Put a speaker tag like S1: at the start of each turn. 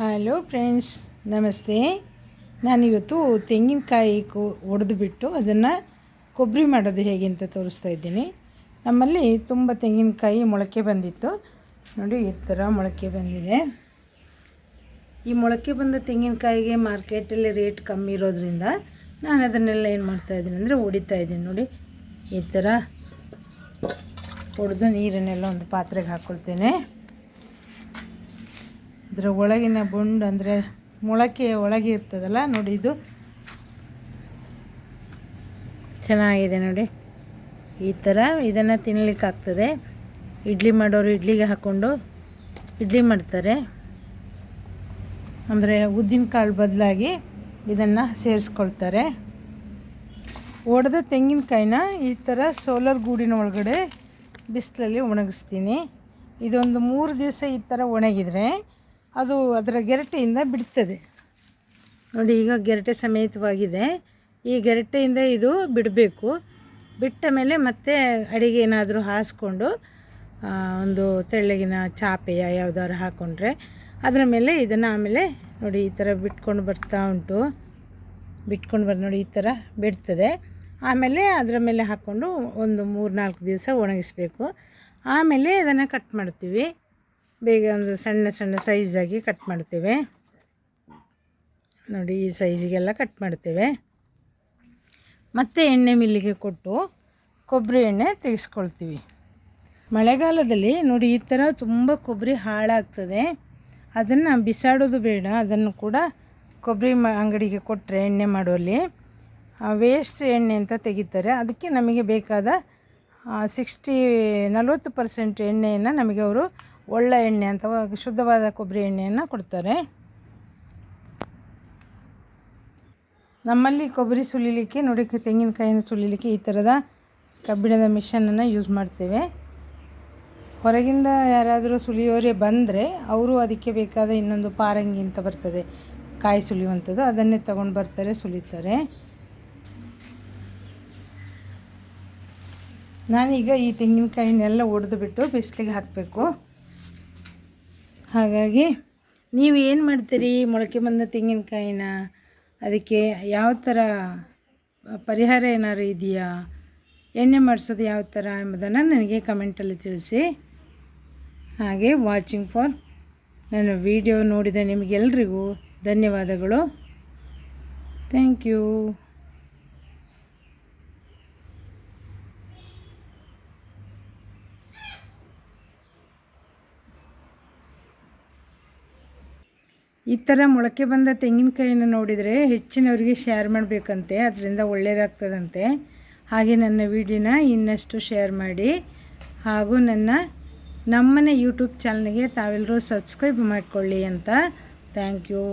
S1: Hello friends, ನಮಸ್ತೆ. ನಾನಿವತ್ತು ತೆಂಗಿನಕಾಯಿ ಒಡೆದುಬಿಟ್ಟು ಅದನ್ನು ಕೊಬ್ಬರಿ ಮಾಡೋದು ಹೇಗೆ ಅಂತ ತೋರಿಸ್ತಾ ಇದ್ದೀನಿ. ನಮ್ಮಲ್ಲಿ ತುಂಬ ತೆಂಗಿನಕಾಯಿ ಮೊಳಕೆ ಬಂದಿತ್ತು ನೋಡಿ, ಈ ಥರ ಮೊಳಕೆ ಬಂದಿದೆ. ಈ ಮೊಳಕೆ ಬಂದ ತೆಂಗಿನಕಾಯಿಗೆ ಮಾರ್ಕೆಟಲ್ಲಿ ರೇಟ್ ಕಮ್ಮಿ ಇರೋದ್ರಿಂದ ನಾನು ಅದನ್ನೆಲ್ಲ ಏನು ಮಾಡ್ತಾಯಿದ್ದೀನಿ ಅಂದರೆ ಹೊಡಿತಾ ಇದ್ದೀನಿ ನೋಡಿ. ಈ ಥರ ಹೊಡೆದು ನೀರನ್ನೆಲ್ಲ ಒಂದು ಪಾತ್ರೆಗೆ ಹಾಕ್ಕೊಳ್ತೇನೆ. ಇದರ ಒಳಗಿನ ಬೊಂಡು ಅಂದರೆ ಮೊಳಕೆ ಒಳಗೆ ಇರ್ತದಲ್ಲ ನೋಡಿ, ಇದು ಚೆನ್ನಾಗಿದೆ ನೋಡಿ. ಈ ಥರ ಇದನ್ನು ತಿನ್ನಲಿಕ್ಕಾಗ್ತದೆ. ಇಡ್ಲಿ ಮಾಡೋರು ಇಡ್ಲಿಗೆ ಹಾಕ್ಕೊಂಡು ಇಡ್ಲಿ ಮಾಡ್ತಾರೆ, ಅಂದರೆ ಉದ್ದಿನ ಕಾಳು ಬದಲಾಗಿ ಇದನ್ನು ಸೇರಿಸ್ಕೊಳ್ತಾರೆ. ಒಡೆದ ತೆಂಗಿನಕಾಯಿನ ಈ ಥರ ಸೋಲಾರ್ ಗೂಡಿನ ಒಳಗಡೆ ಬಿಸಿಲಲ್ಲಿ ಒಣಗಿಸ್ತೀನಿ. ಇದೊಂದು 3 ದಿವಸ ಈ ಥರ ಒಣಗಿದರೆ ಅದು ಅದರ ಗೆರಟೆಯಿಂದ ಬಿಡ್ತದೆ ನೋಡಿ. ಈಗ ಗೆರಟೆ ಸಮೇತವಾಗಿದೆ. ಈ ಗೆರಟೆಯಿಂದ ಇದು ಬಿಡಬೇಕು. ಬಿಟ್ಟ ಮೇಲೆ ಮತ್ತೆ ಅಡಿಗೆ ಏನಾದರೂ ಹಾಸ್ಕೊಂಡು ಒಂದು ತೆಳ್ಳಗಿನ ಚಾಪೆಯ ಯಾವುದಾದ್ರು ಹಾಕ್ಕೊಂಡ್ರೆ ಅದರ ಮೇಲೆ ಇದನ್ನು ಆಮೇಲೆ ನೋಡಿ ಈ ಥರ ಬಿಟ್ಕೊಂಡು ಬರ್ತಾ ಉಂಟು. ನೋಡಿ, ಈ ಥರ ಬಿಡ್ತದೆ. ಆಮೇಲೆ ಅದರ ಮೇಲೆ ಹಾಕ್ಕೊಂಡು ಒಂದು 3-4 ದಿವಸ ಒಣಗಿಸ್ಬೇಕು. ಆಮೇಲೆ ಅದನ್ನು ಕಟ್ ಮಾಡ್ತೀವಿ. ಬೇಗ ಒಂದು ಸಣ್ಣ ಸಣ್ಣ ಸೈಜಾಗಿ ಕಟ್ ಮಾಡ್ತೇವೆ ನೋಡಿ. ಈ ಸೈಜಿಗೆಲ್ಲ ಕಟ್ ಮಾಡ್ತೇವೆ. ಮತ್ತು ಎಣ್ಣೆ ಮಿಲ್ಲಿಗೆ ಕೊಟ್ಟು ಕೊಬ್ಬರಿ ಎಣ್ಣೆ ತೆಗೆಸ್ಕೊಳ್ತೀವಿ. ಮಳೆಗಾಲದಲ್ಲಿ ನೋಡಿ ಈ ಥರ ತುಂಬ ಕೊಬ್ಬರಿ ಹಾಳಾಗ್ತದೆ. ಅದನ್ನು ಬಿಸಾಡೋದು ಬೇಡ. ಅದನ್ನು ಕೂಡ ಕೊಬ್ಬರಿ ಅಂಗಡಿಗೆ ಕೊಟ್ಟರೆ ಎಣ್ಣೆ ಮಾಡುವಲ್ಲಿ ವೇಸ್ಟ್ ಎಣ್ಣೆ ಅಂತ ತೆಗಿತಾರೆ. ಅದಕ್ಕೆ ನಮಗೆ ಬೇಕಾದ 40% ಎಣ್ಣೆಯನ್ನು ನಮಗೆ ಅವರು ಒಳ್ಳೆ ಎಣ್ಣೆ ಅಥವಾ ಶುದ್ಧವಾದ ಕೊಬ್ಬರಿ ಎಣ್ಣೆಯನ್ನು ಕೊಡ್ತಾರೆ. ನಮ್ಮಲ್ಲಿ ಕೊಬ್ಬರಿ ಸುಲಿಲಿಕ್ಕೆ ನೋಡಿ, ತೆಂಗಿನಕಾಯಿನ ಸುಲಿಲಿಕ್ಕೆ ಈ ಥರದ ಕಬ್ಬಿಣದ ಮಿಷನನ್ನು ಯೂಸ್ ಮಾಡ್ತೇವೆ. ಹೊರಗಿಂದ ಯಾರಾದರೂ ಸುಲಿಯೋರೇ ಬಂದರೆ ಅವರು ಅದಕ್ಕೆ ಬೇಕಾದ ಇನ್ನೊಂದು ಪಾರಂಗಿ ಅಂತ ಬರ್ತದೆ ಕಾಯಿ ಸುಲಿಯುವಂಥದ್ದು, ಅದನ್ನೇ ತಗೊಂಡು ಬರ್ತಾರೆ, ಸುಲಿತಾರೆ. ನಾನೀಗ ಈ ತೆಂಗಿನಕಾಯಿನೆಲ್ಲ ಒಡೆದು ಬಿಟ್ಟು ಬಿಸಿಲಿಗೆ ಹಾಕಬೇಕು. ಹಾಗಾಗಿ ನೀವು ಏನು ಮಾಡ್ತೀರಿ, ಮೊಳಕೆ ಬಂದ ತೆಂಗಿನಕಾಯಿನ ಅದಕ್ಕೆ ಯಾವ ಥರ ಪರಿಹಾರ ಏನಾದ್ರು ಇದೆಯಾ, ಎಣ್ಣೆ ಮಾಡಿಸೋದು ಯಾವ ಥರ ಎಂಬುದನ್ನು ನನಗೆ ಕಮೆಂಟಲ್ಲಿ ತಿಳಿಸಿ. ಹಾಗೆ ವಾಚಿಂಗ್ ಫಾರ್ ನನ್ನ ವಿಡಿಯೋ ನೋಡಿದ ನಿಮಗೆಲ್ರಿಗೂ ಧನ್ಯವಾದಗಳು. Thank you. ಈ ಥರ ಮೊಳಕೆ ಬಂದ ತೆಂಗಿನಕಾಯಿನ ನೋಡಿದರೆ ಹೆಚ್ಚಿನವರಿಗೆ ಶೇರ್ ಮಾಡಬೇಕಂತೆ, ಅದರಿಂದ ಒಳ್ಳೆಯದಾಗ್ತದಂತೆ. ಹಾಗೆ ನನ್ನ ವಿಡಿಯೋನ ಇನ್ನಷ್ಟು ಶೇರ್ ಮಾಡಿ. ಹಾಗೂ ನಮ್ಮನೆ ಯೂಟ್ಯೂಬ್ ಚಾನಲ್ಗೆ ತಾವೆಲ್ಲರೂ ಸಬ್ಸ್ಕ್ರೈಬ್ ಮಾಡಿಕೊಳ್ಳಿ ಅಂತ. Thank you.